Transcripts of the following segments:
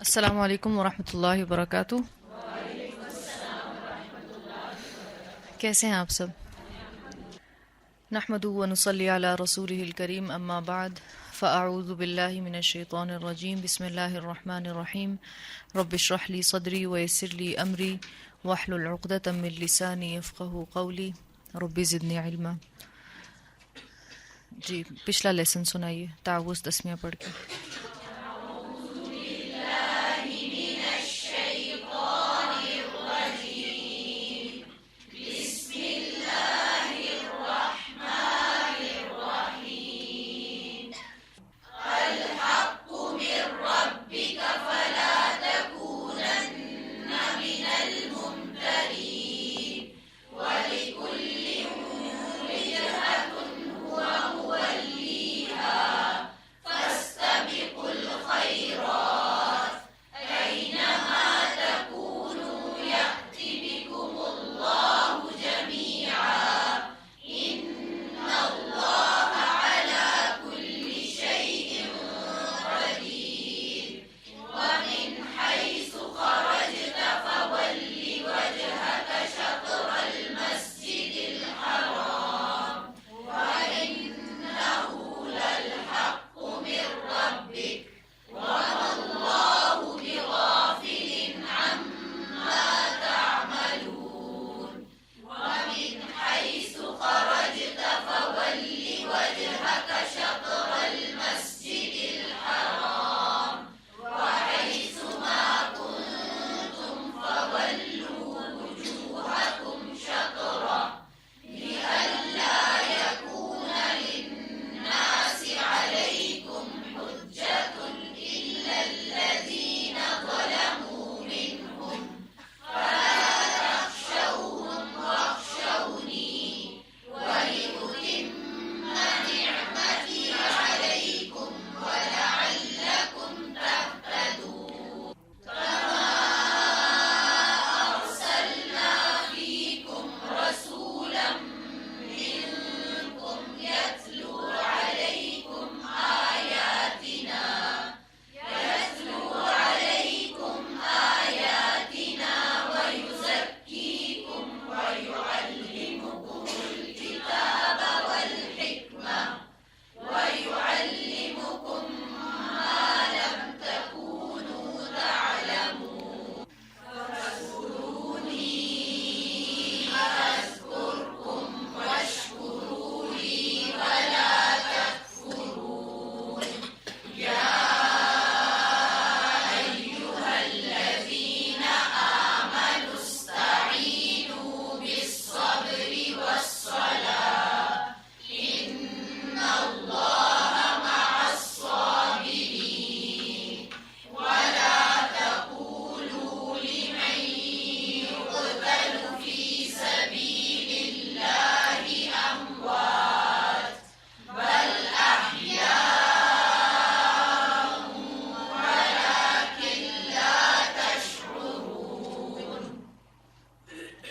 अस्सलाम वालेकुम वरहमतुल्लाहि वबरकातुह। कैसे हैं आप सब? नहमदुहु व नुसल्ली अला रसूलिहिल करीम, अम्मा बाद, फ़अऊज़ु बिल्लाहि मिनश शैतानिर रजीम, बिस्मिल्लाहिर रहमानिर रहीम। रब्बिश्रह ली सदरी व यस्सिर ली अमरी वहलुल उक़दतम मिन लिसानी यफ़क़हू क़ौली रब्बि ज़िदनी इल्मा। जी, पिछला लेसन सुनाइए तावुज़ तस्मिया पढ़ के।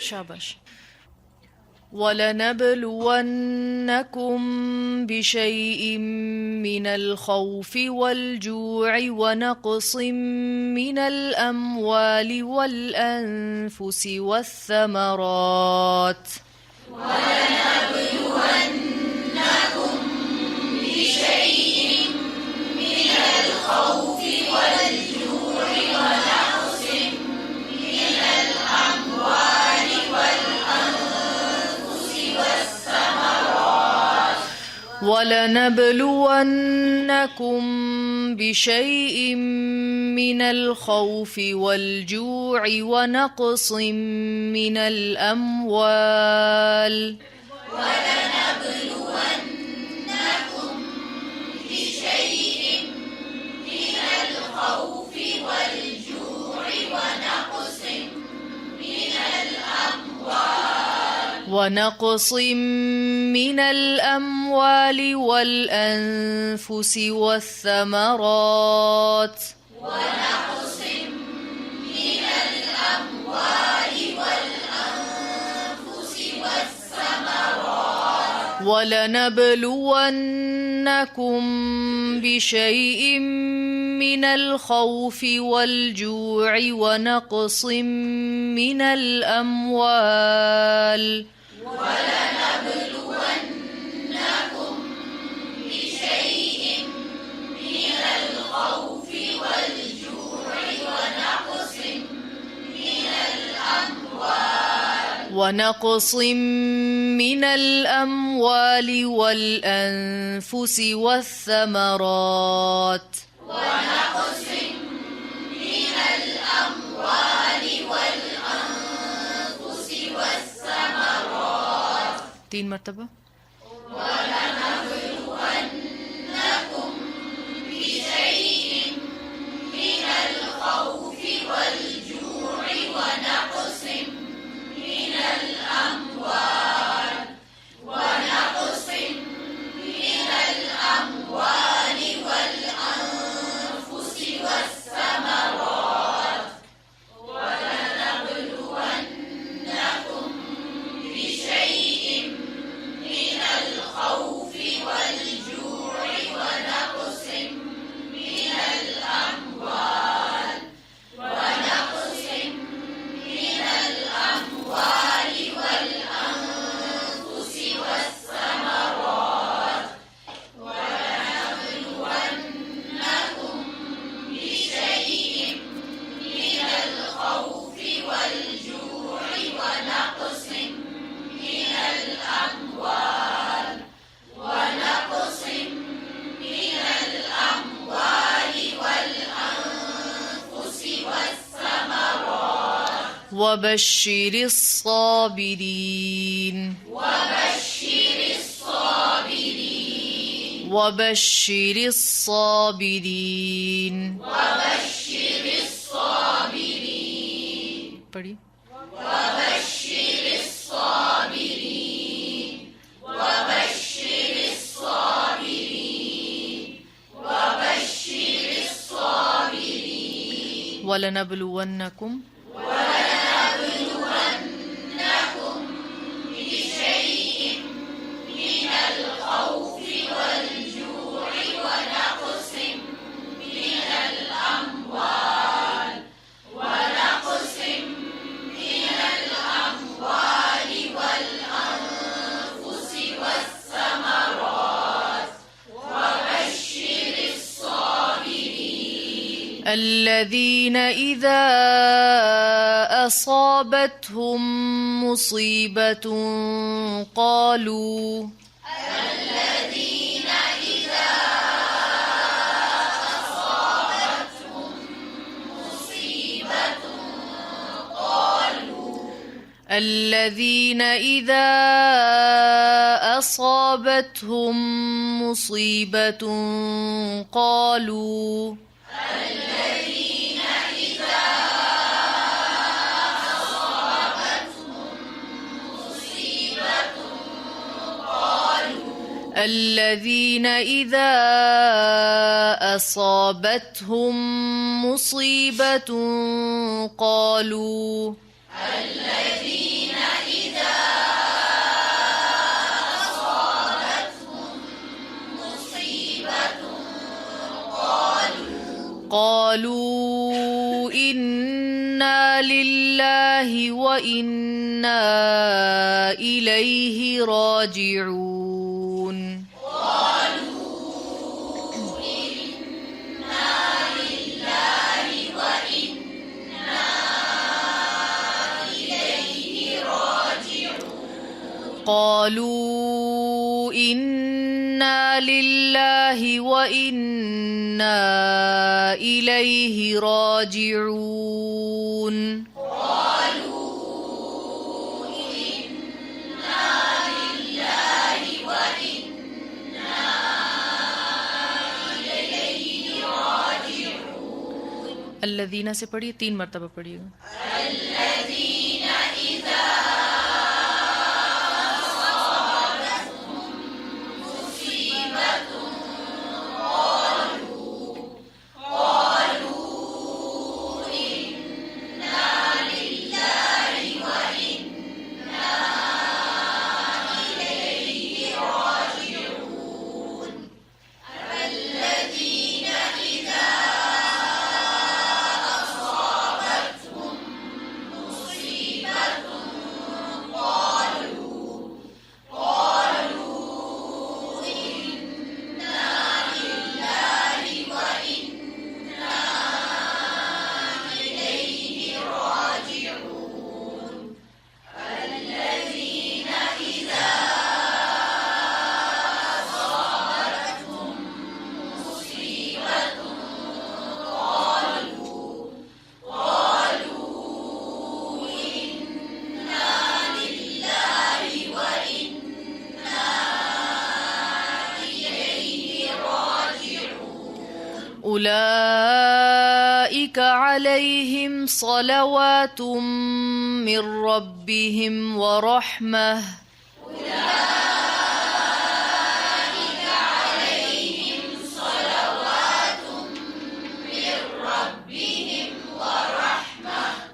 शाबाश। वलनबलुवन्नकुम बिशैइन मिनल खौफि वल जू'i व नक़सिम मिनल अम्वालि वल अन्फुसि वस्समरात। ولنبلونكم بشيء من الخوف والجوع ونقص من الأموال والأنفس والثمرات ولنبلونكم بشيء من الخوف والجوع ونقص من الأموال والأنفس والثمرات तीन मरतबा وبشر الصابرين وبشر الصابرين पढ़िए ولنبلونكم الذين إذا أصابتهم مصيبة قالوا الذين إذا أصابتهم مصيبة قالوا الذين إذا أصابتهم مصيبة قالوا قالوا إنا لله وإنا إليه راجعون قالوا إنا لله وإنا إليه راجعون الذين से पढ़िए 3 मरतबा पढ़िएगा أولئك عليهم صلوات من ربهم ورحمة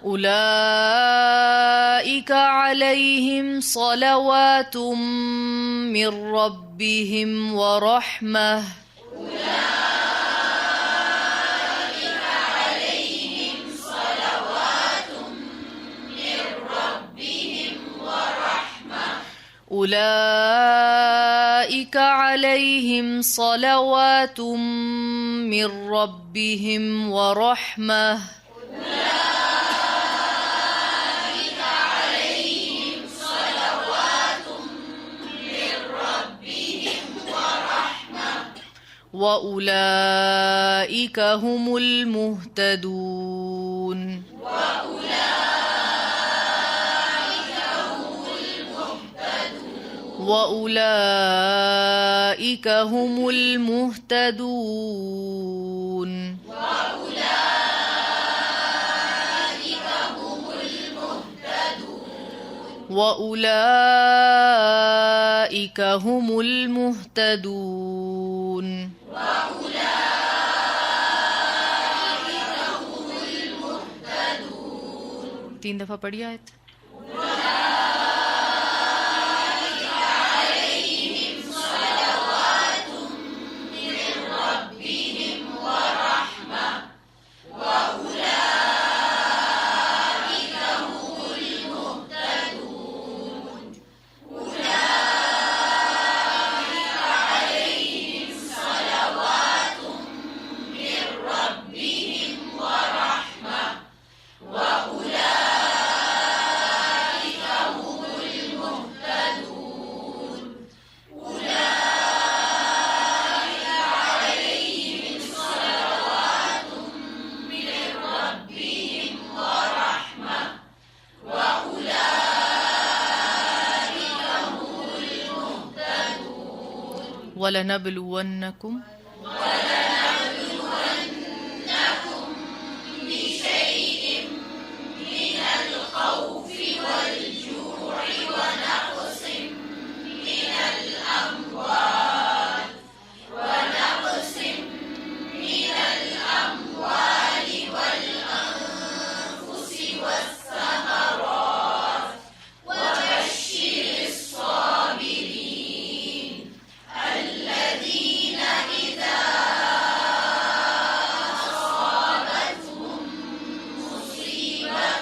أولئك عليهم صلوات من ربهم ورحمة أولئك عليهم صلوات من ربهم ورحمة وأولئك هم المهتدون وأولئك هم المهتدون وأولئك هم المهتدون 3 दफा पढ़िए आयत ولنبلونكم بشيء من الخوف والجوع ونقص من الأموال والأنفس والثمرات وبشر الصابرين الذين إذا أصابتهم مصيبة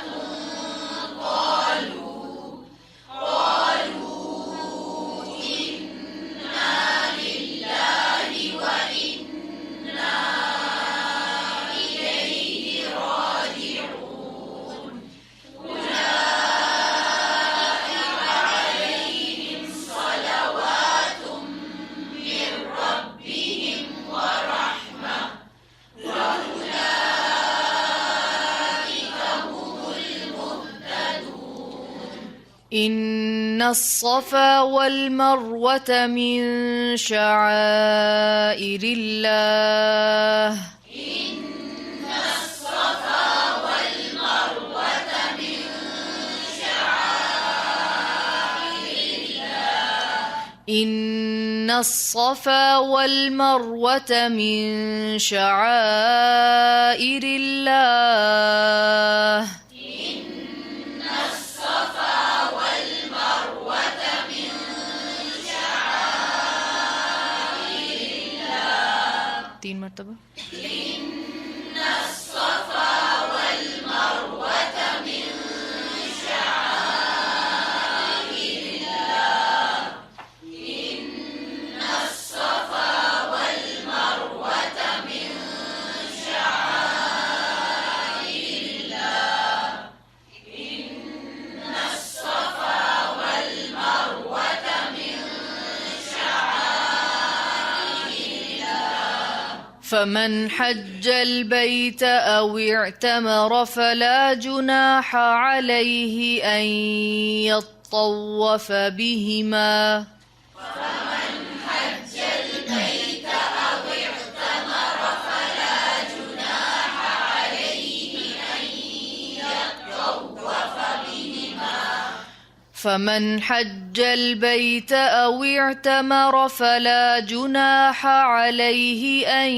قالوا إنا لله وإنا إليه راجعون أولئك عليهم صلوات من ربهم ورحمة وأولئك هم المهتدون إن الصفا والمروة من شعائر الله إن الصفا والمروة من شعائر الله إن الصفا والمروة من شعائر الله 3 مرتبة إن الصفا والمروة من شعائر الله إن الصفا والمروة من شعائر الله إن الصفا والمروة من شعائر الله فمن حج البيت أو اعتمر فلا جناح عليه أن يطوف بهما فلا جناح عليه فمن حج البيت أو اعتمر فلا جناح عليه أن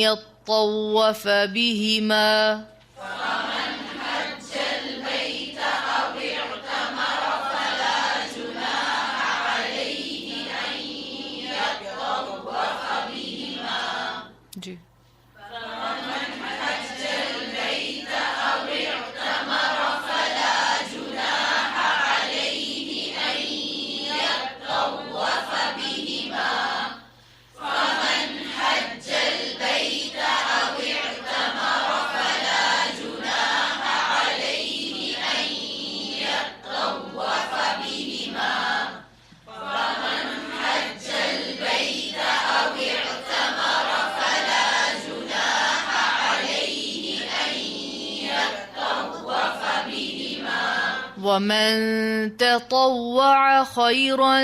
يطوف بهما جي. ومن تطوع خيرا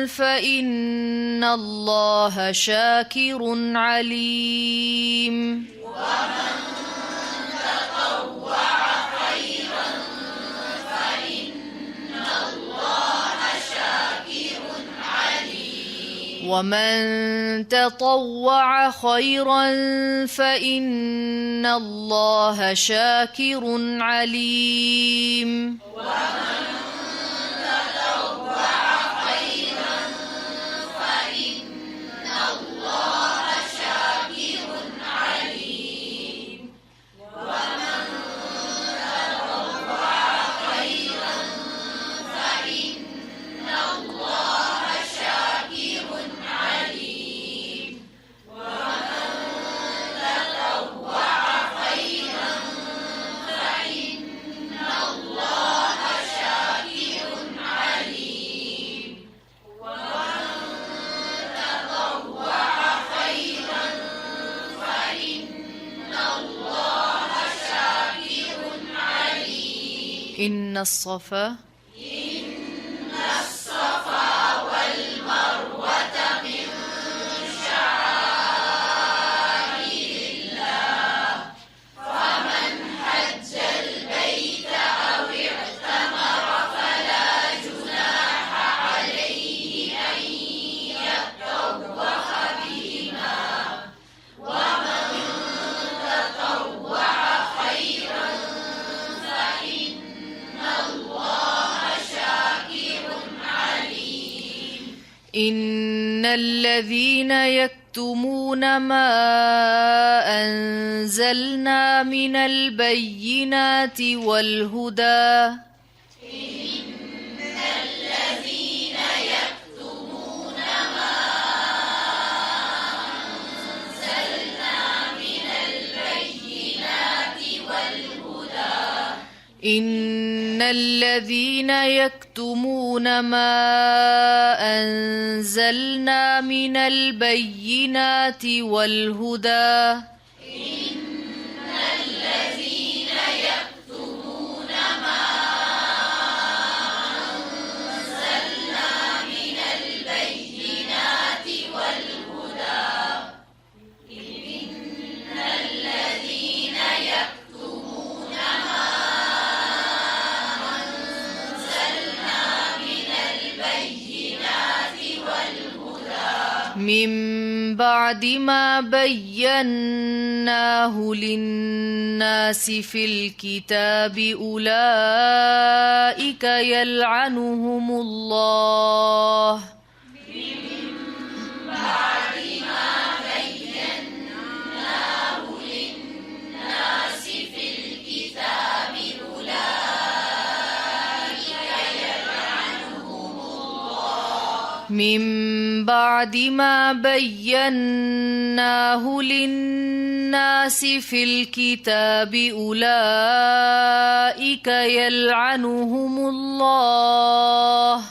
فإن الله شاكر عليم. ومن تطوع خيرا فإن الله شاكر عليم. إن الصفا والمروة من شعائر الله فمن حج البيت أو اعتمر فلا جناح عليه أن يطوف بهما ومن تطوع خيرا إن الذين يكتمون ما أنزلنا من البينات والهدى إن الذين يكتمون ما أنزلنا من البينات والهدى من بعد ما بيناه للناس في الكتاب أولئك يلعنهم الله من بعد ما بيناه للناس في الكتاب أولئك يلعنهم الله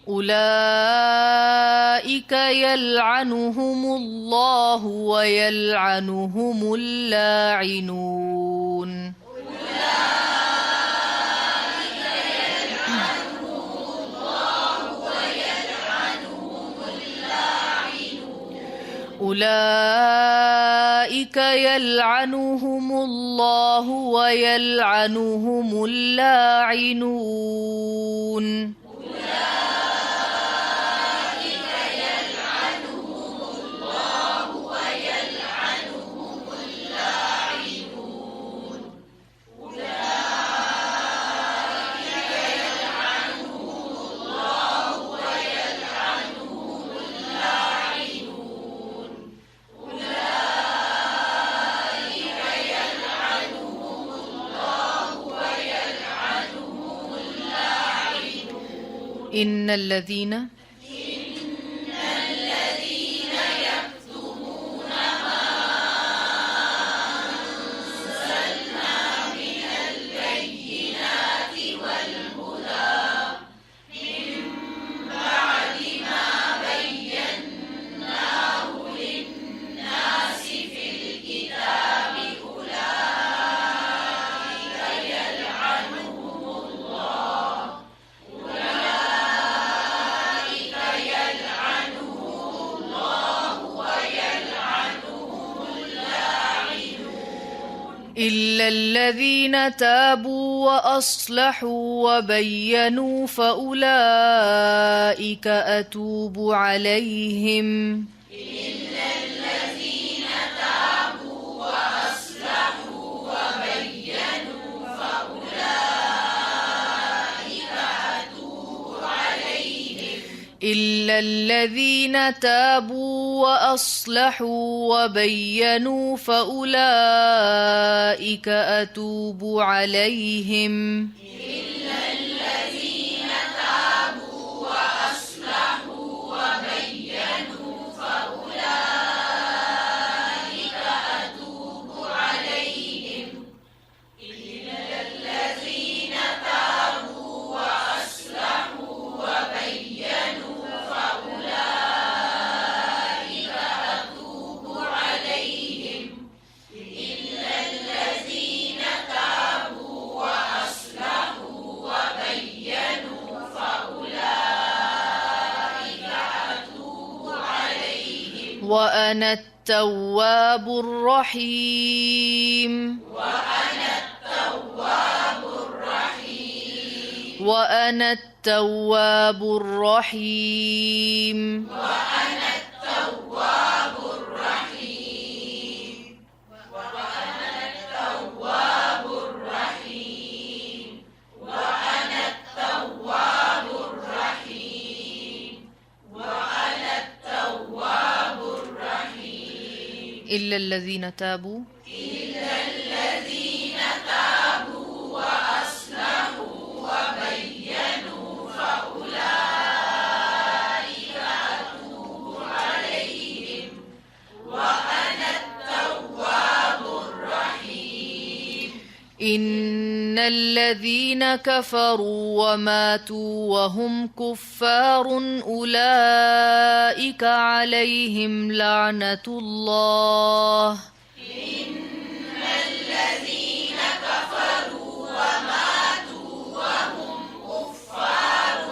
أولئك يلعنهم الله ويلعنهم اللاعنون أولئك يلعنهم الله ويلعنهم اللاعنون إن الذين يكتمون ما أنزلنا من البينات والهدى من بعد ما بيناه للناس في الكتاب أولئك يلعنهم الله إلا الذين تابوا وأصلحوا وبينوا فأولئك أتوب عليهم إلا الذين تابوا وأصلحوا وبينوا فأولئك أتوب عليهم إلا الذين تابوا وأصلحوا وبينوا فأولئك أتوب عليهم إلا الذين تابوا وأصلحوا وبينوا فأولئك أتوب عليهم إلا الذين تابوا وأصلحوا وبينوا فأولئك أتوب عليهم إلا الذين تابوا وأصلحوا وبينوا فأولئك أتوب عليهم وأنا التواب الرحيم وأنا التواب الرحيم وأنا التواب الرحيم وأنا التواب الرحيم وأنا التواب الرحيم وأنا التواب الرحيم وأنا التواب الرحيم إلا الذين تابوا إلا الذين تابوا وأصلحوا وبينوا فأولئك أتوب عليهم وأنا التواب الرحيم إن الذين كفروا وماتوا وهم كفار أولئك عليهم لعنة الله إن الذين كفروا وماتوا وهم كفار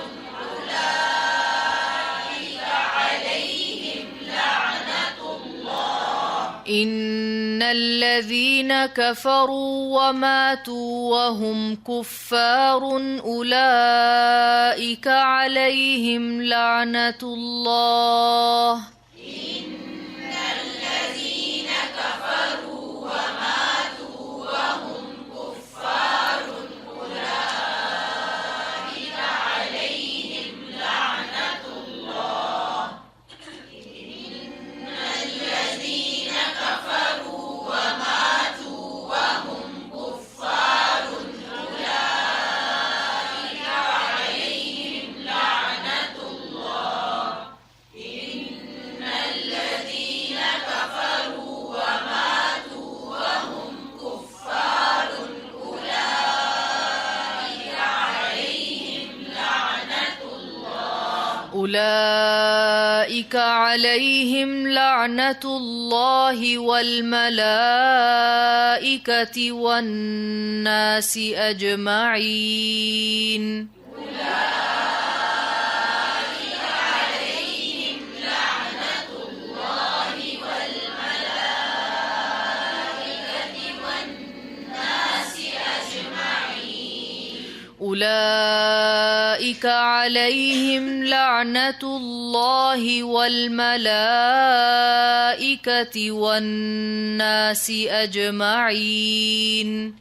أولئك عليهم لعنة الله إن الذين كفروا وماتوا وهم كفار أولئك عليهم لعنة الله إن الذين كفروا وماتوا وهم كفار أولئك عليهم لعنة الله إن الذين كفروا وماتوا وهم كفار أولئك عليهم لعنة الله إن أولئك عليهم لعنة الله والملائكة والناس أجمعين أولئك عليهم لعنة الله والملائكة والناس أجمعين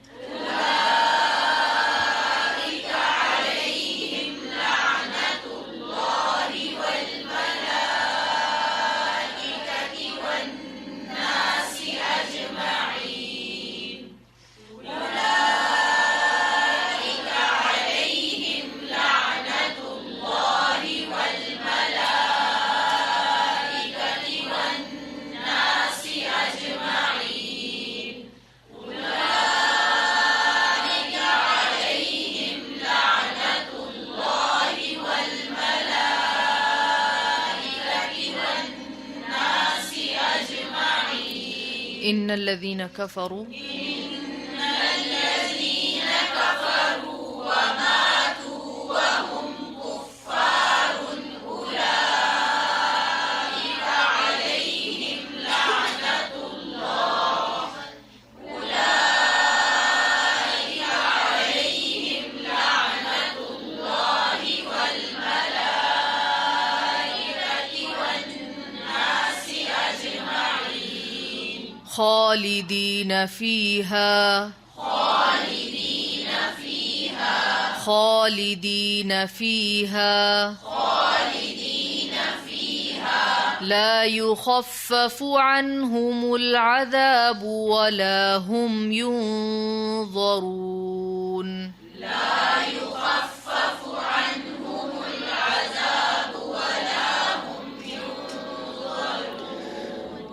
إن الذين كفروا وماتوا وهم كفار أولئك عليهم لعنة الله والملائكة والناس أجمعين خالدين فيها لا يخفف عنهم العذاب ولا هم ينظرون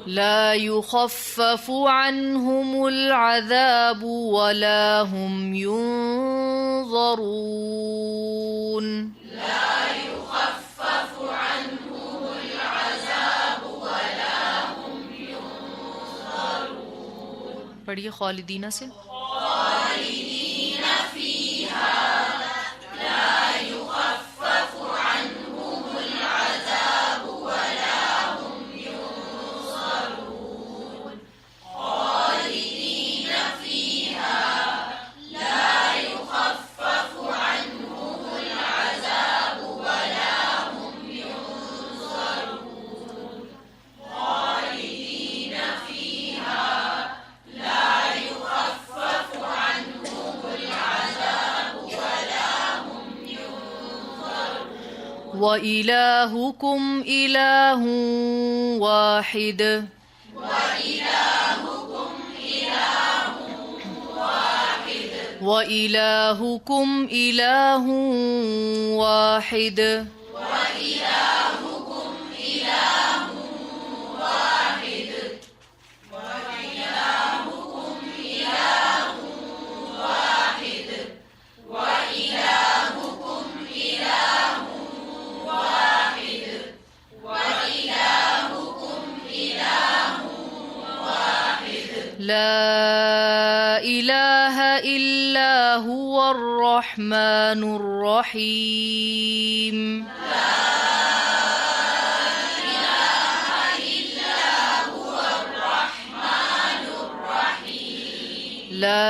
لا يخفف عنهم العذاب ولا هم ينظرون पढ़िए खालिदीना से وإلهكم إله واحد وإلهكم إله واحد لا إله إلا هو الرحمن الرحيم لا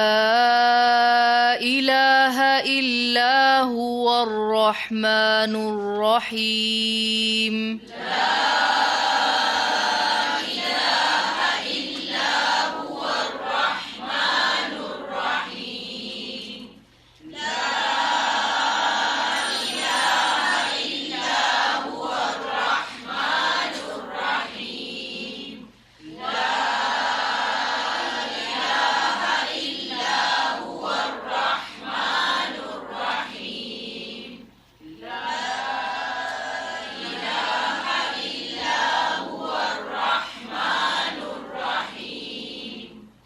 إله إلا هو الرحمن الرحيم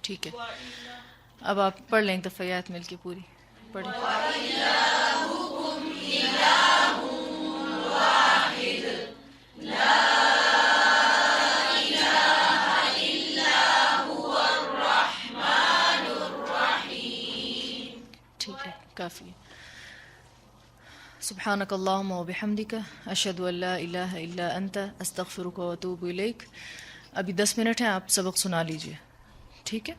ठीक है अब आप पढ़ लें दफ़ायात मिलके पूरी पढ़ें ठीक है, काफ़ी है। सुब्हानक अल्लाहुम्मा व बिहम्दिका अशहदु अल्ला इलाहा इल्ला अंता अस्तगफिरुका व अतूबु इलैक। अभी 10 मिनट हैं, आप सबक सुना लीजिए, ठीक है।